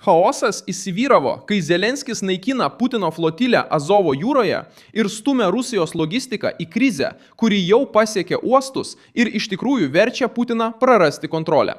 Chaosas įsivyravo, kai Zelenskis naikina Putino flotilę Azovo jūroje ir stumia Rusijos logistiką į krizę, kuri jau pasiekė uostus ir iš tikrųjų verčia Putiną prarasti kontrolę.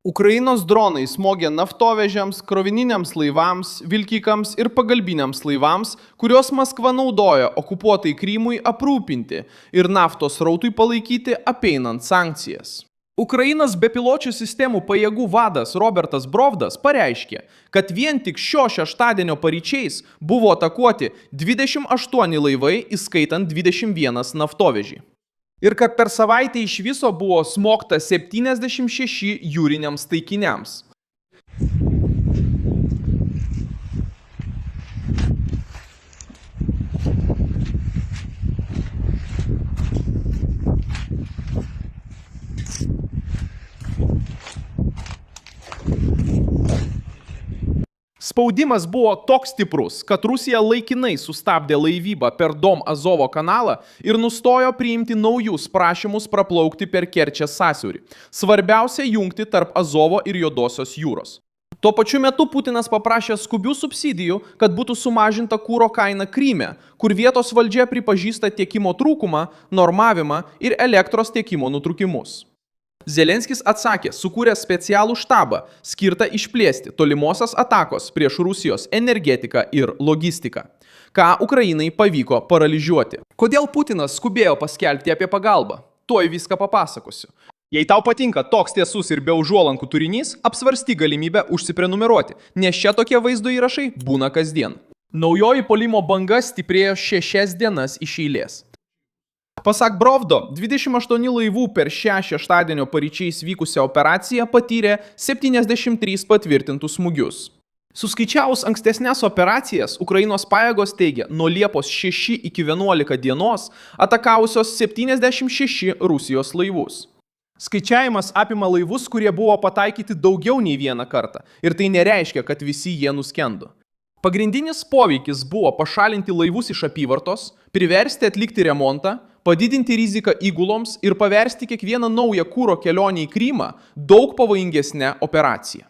Ukrainos dronai smogė naftovežiams, krovininiams laivams, vilkikams ir pagalbiniams laivams, kuriuos Maskva naudoja okupuotai Krymui aprūpinti ir naftos srautui palaikyti apeinant sankcijas. Ukrainos bepiločių sistemų pajėgų vadas Robertas Brovdas pareiškė, kad vien tik šio šeštadienio paryčiais buvo atakuoti 28 laivai, įskaitant 21 naftovežį. Ir kad per savaitę iš viso buvo smogta 76 jūriniams taikiniams. Spaudimas buvo toks stiprus, kad Rusija laikinai sustabdė laivybą per Dom Azovo kanalą ir nustojo priimti naujus prašymus praplaukti per Kerčės sąsiaurį. Svarbiausia jungti tarp Azovo ir Juodosios jūros. Tuo pačiu metu Putinas paprašė skubių subsidijų, kad būtų sumažinta kuro kaina Kryme, kur vietos valdžia pripažįsta tiekimo trūkumą, normavimą ir elektros tiekimo nutrūkimus. Zelenskis atsakė, sukūrė specialų štabą, skirtą išplėsti tolimosios atakos prieš Rusijos energetiką ir logistiką, ką Ukrainai pavyko paralyžiuoti. Kodėl Putinas skubėjo paskelbti apie pagalbą? Tuoj viską papasakosiu. Jei tau patinka toks tiesus ir be užuolankų turinys, apsvarsty galimybę užsiprenumeruoti, nes čia tokie vaizdo įrašai būna kasdien. Naujoji puolimo banga stiprėjo 6 dienas iš eilės. Pasak Brovdo, 28 laivų per šią šeštadienio paryčiais vykusią operaciją patyrė 73 patvirtintus smūgius. Suskaičiavus ankstesnės operacijas, Ukrainos pajėgos teigia, nuo Liepos 6 iki 11 dienos atakavusios 76 Rusijos laivus. Skaičiavimas apima laivus, kurie buvo pataikyti daugiau nei vieną kartą, ir tai nereiškia, kad visi jie nuskendo. Pagrindinis poveikis buvo pašalinti laivus iš apyvartos, priversti atlikti remontą, padidinti riziką įguloms ir paversti kiekvieną naują kuro kelionę į Krymą daug pavojingesnę operaciją.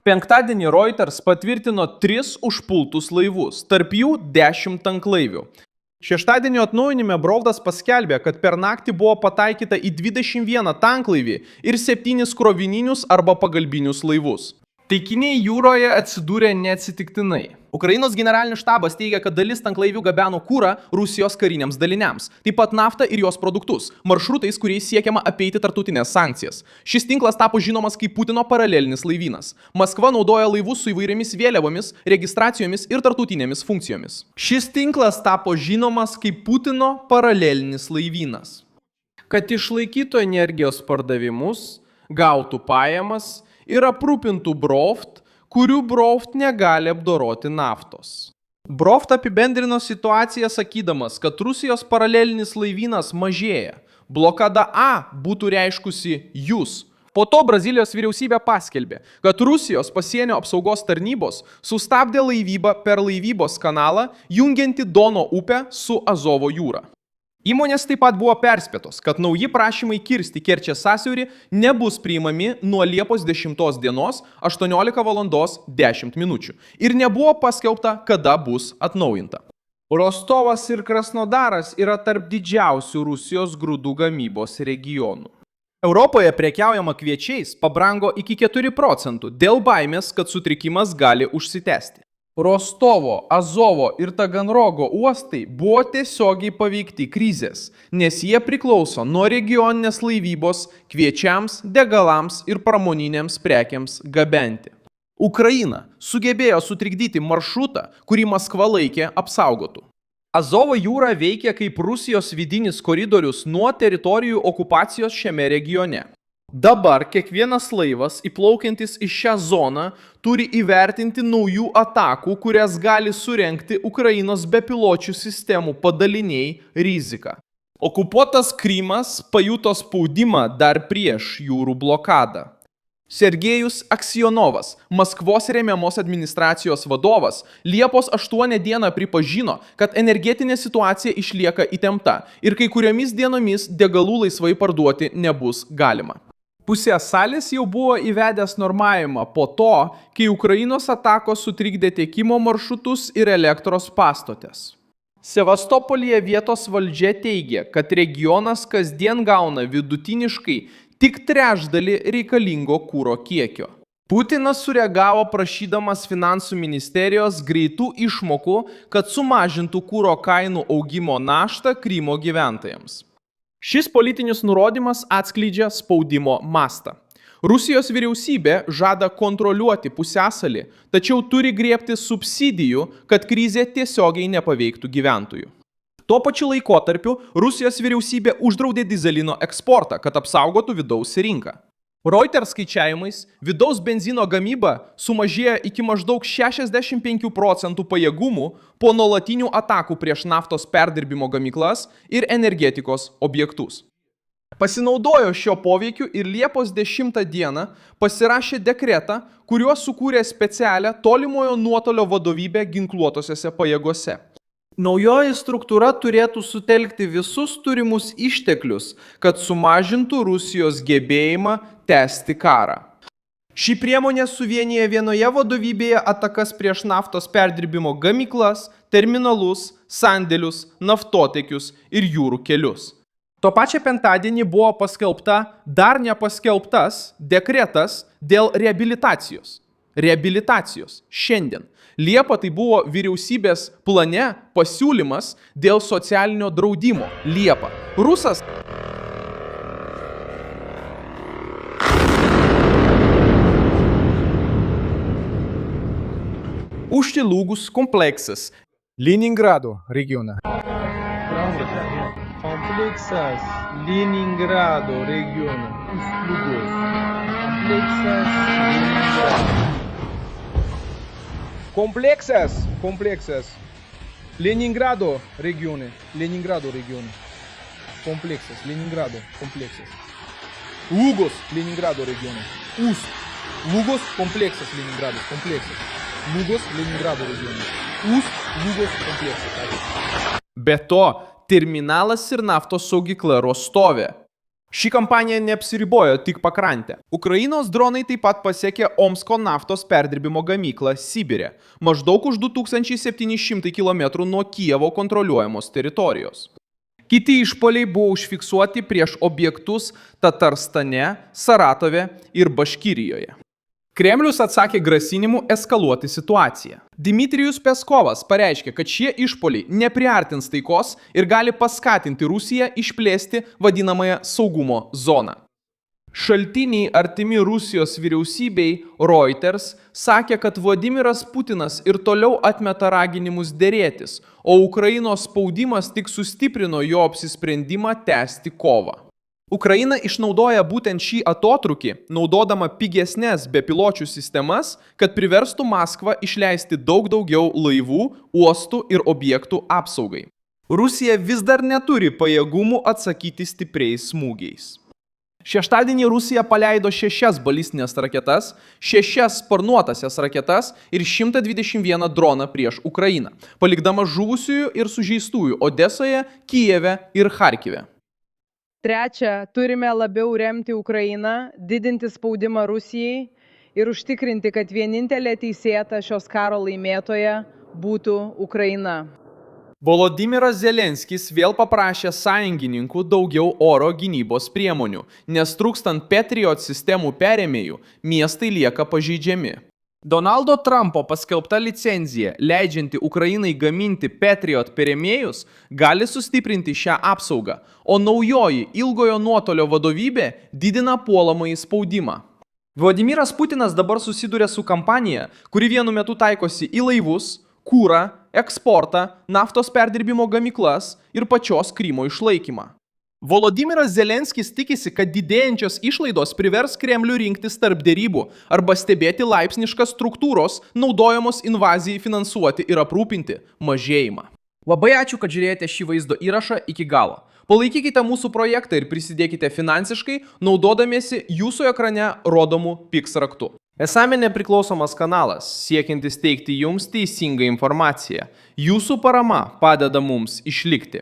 Penktadienį Reuters patvirtino 3 užpultus laivus, tarp jų 10 tanklaivių. Šeštadienio atnaujinime Brovdas paskelbė, kad per naktį buvo pataikyta į 21 tanklaivį ir 7 krovininius arba pagalbinius laivus. Taikiniai jūroje atsidūrė neatsitiktinai. Ukrainos generalinis štabas teigia, kad dalis tanklaivių gabeno kurą Rusijos kariniams daliniams, taip pat naftą ir jos produktus, maršrutais, kuriais siekiama apeiti tarptautinės sankcijas. Šis tinklas tapo žinomas kaip Putino paralelinis laivynas. Maskva naudoja laivus su įvairiomis vėliavomis, registracijomis ir tarptautinėmis funkcijomis. Šis tinklas tapo žinomas kaip Putino paralelinis laivynas. Kad išlaikytų energijos pardavimus, gautų pajamas ir aprūpintų Brovd, kurių Brovd negali apdoroti naftos. Brovd apibendrino situaciją sakydamas, kad Rusijos paralelinis laivynas mažėja. Blokada A būtų reiškusi jūs. Po to Brazilijos vyriausybė paskelbė, kad Rusijos pasienio apsaugos tarnybos sustabdė laivybą per laivybos kanalą, jungiantį Dono upę su Azovo jūra. Įmonės taip pat buvo perspėtos, kad nauji prašymai kirsti Kerčės sąsiaurį nebus priimami nuo Liepos 10 dienos 18:10 min. Ir nebuvo paskelbta, kada bus atnaujinta. Rostovas ir Krasnodaras yra tarp didžiausių Rusijos grūdų gamybos regionų. Europoje prekiaujama kviečiais pabrango iki 4 procentų dėl baimės, kad sutrikimas gali užsitęsti. Rostovo, Azovo ir Taganrogo uostai buvo tiesiogiai paveikti krizės, nes jie priklauso nuo regioninės laivybos kviečiams, degalams ir pramoninėms prekiams gabenti. Ukraina sugebėjo sutrikdyti maršrutą, kurį Maskva laikė apsaugotų. Azovo jūra veikia kaip Rusijos vidinis koridorius nuo teritorijų okupacijos šiame regione. Dabar kiekvienas laivas įplaukiantis į šią zoną turi įvertinti naujų atakų, kurias gali surengti Ukrainos bepiločių sistemų padaliniai riziką. Okupuotas Krymas pajuto spaudimą dar prieš jūrų blokadą. Sergejus Aksionovas, Maskvos remiamos administracijos vadovas, Liepos 8 dieną pripažino, kad energetinė situacija išlieka įtempta ir kai kuriomis dienomis degalų laisvai parduoti nebus galima. Pusė salės jau buvo įvedęs normavimą po to, kai Ukrainos atakos sutrikdė tiekimo maršrutus ir elektros pastotės. Sevastopolyje vietos valdžia teigia, kad regionas kasdien gauna vidutiniškai tik trečdalį reikalingo kuro kiekio. Putinas sureagavo prašydamas finansų ministerijos greitų išmokų, kad sumažintų kuro kainų augimo naštą Krymo gyventojams. Šis politinis nurodymas atskleidžia spaudimo mastą. Rusijos vyriausybė žada kontroliuoti pusiasalį, tačiau turi griebti subsidijų, kad krizė tiesiogiai nepaveiktų gyventojų. Tuo pačiu laikotarpiu Rusijos vyriausybė uždraudė dyzelino eksportą, kad apsaugotų vidaus rinką. Reuters skaičiavimais vidaus benzino gamyba sumažėjo iki maždaug 65% pajėgumų po nuolatinių atakų prieš naftos perdirbimo gamyklas ir energetikos objektus. Pasinaudojo šio poveikiu ir Liepos 10 dieną pasirašė dekretą, kuriuo sukūrė specialią tolimojo nuotolio vadovybę ginkluotosiose pajėgose. Naujoji struktūra turėtų sutelkti visus turimus išteklius, kad sumažintų Rusijos gebėjimą tęsti karą. Ši priemonė suvienyje vienoje vadovybėje atakas prieš naftos perdirbimo gamyklas, terminalus, sandėlius, naftotiekius ir jūrų kelius. Tuo pačiu penktadienį buvo paskelbta dar nepaskelbtas dekretas dėl reabilitacijos. Šiandien. Liepą tai buvo vyriausybės plane pasiūlymas dėl socialinio draudimo. Liepą. Rusas. Užtilūgus kompleksas. Leningrado regione. Komplexas Leningrado regione. Užtilūgus. Komplexas Leningrado. Комплексas Leningrado regione. Комплексas Leningrado. Lugos Leningrado regione. Lugos komplexas Leningrado. Lugos Leningrado regione. Lugos komplexas. Be to, terminalas ir naftos saugykla Rostove. Ši kampanija neapsiribojo tik pakrantę. Ukrainos dronai taip pat pasiekė Omsko naftos perdirbimo gamyklą Sibire, maždaug už 2700 km nuo Kijevo kontroliuojamos teritorijos. Kiti išpuoliai buvo užfiksuoti prieš objektus Tatarstane, Saratove ir Baškirijoje. Kremlius atsakė grasinimu eskaluoti situaciją. Dmitrijus Peskovas pareiškė, kad šie išpuoliai nepriartins taikos ir gali paskatinti Rusiją išplėsti vadinamąją saugumo zoną. Šaltiniai artimi Rusijos vyriausybei Reuters sakė, kad Vladimiras Putinas ir toliau atmeta raginimus derėtis, o Ukrainos spaudimas tik sustiprino jo apsisprendimą tęsti kovą. Ukraina išnaudoja būtent šį atotrūkį, naudodama pigesnės bepiločių sistemas, kad priverstų Maskvą išleisti daug daugiau laivų, uostų ir objektų apsaugai. Rusija vis dar neturi pajėgumų atsakyti stipriais smūgiais. Šeštadienį Rusija paleido 6 balistinės raketas, 6 sparnuotasias raketas ir 121 droną prieš Ukrainą, palikdama žuvusiųjų ir sužeistųjų Odesoje, Kijeve ir Charkive. Trečia, turime labiau remti Ukrainą, didinti spaudimą Rusijai ir užtikrinti, kad vienintelė teisėta šios karo laimėtoja būtų Ukraina. Volodymyras Zelenskis vėl paprašė sąjungininkų daugiau oro gynybos priemonių, nes trūkstant Patriot sistemų perėmėjų, miestai lieka pažeidžiami. Donaldo Trumpo paskelbta licenzija, leidžianti Ukrainai gaminti Patriot perėmėjus, gali sustiprinti šią apsaugą, o naujoji ilgojo nuotolio vadovybė didina puolamąjį spaudimą. Vladimiras Putinas dabar susiduria su kampanija, kuri vienu metu taikosi į laivus, kūrą, eksportą, naftos perdirbimo gamyklas ir pačios Krymo išlaikymą. Volodymyras Zelenskis tikisi, kad didėjančios išlaidos privers Kremlių rinktis tarp derybų arba stebėti laipsniškas struktūros, naudojamos invazijai finansuoti ir aprūpinti mažėjimą. Labai ačiū, kad žiūrėjote šį vaizdo įrašą iki galo. Palaikykite mūsų projektą ir prisidėkite finansiškai, naudodamiesi jūsų ekrane rodomų PIX raktu. Esame nepriklausomas kanalas, siekiantis teikti jums teisingą informaciją. Jūsų parama padeda mums išlikti.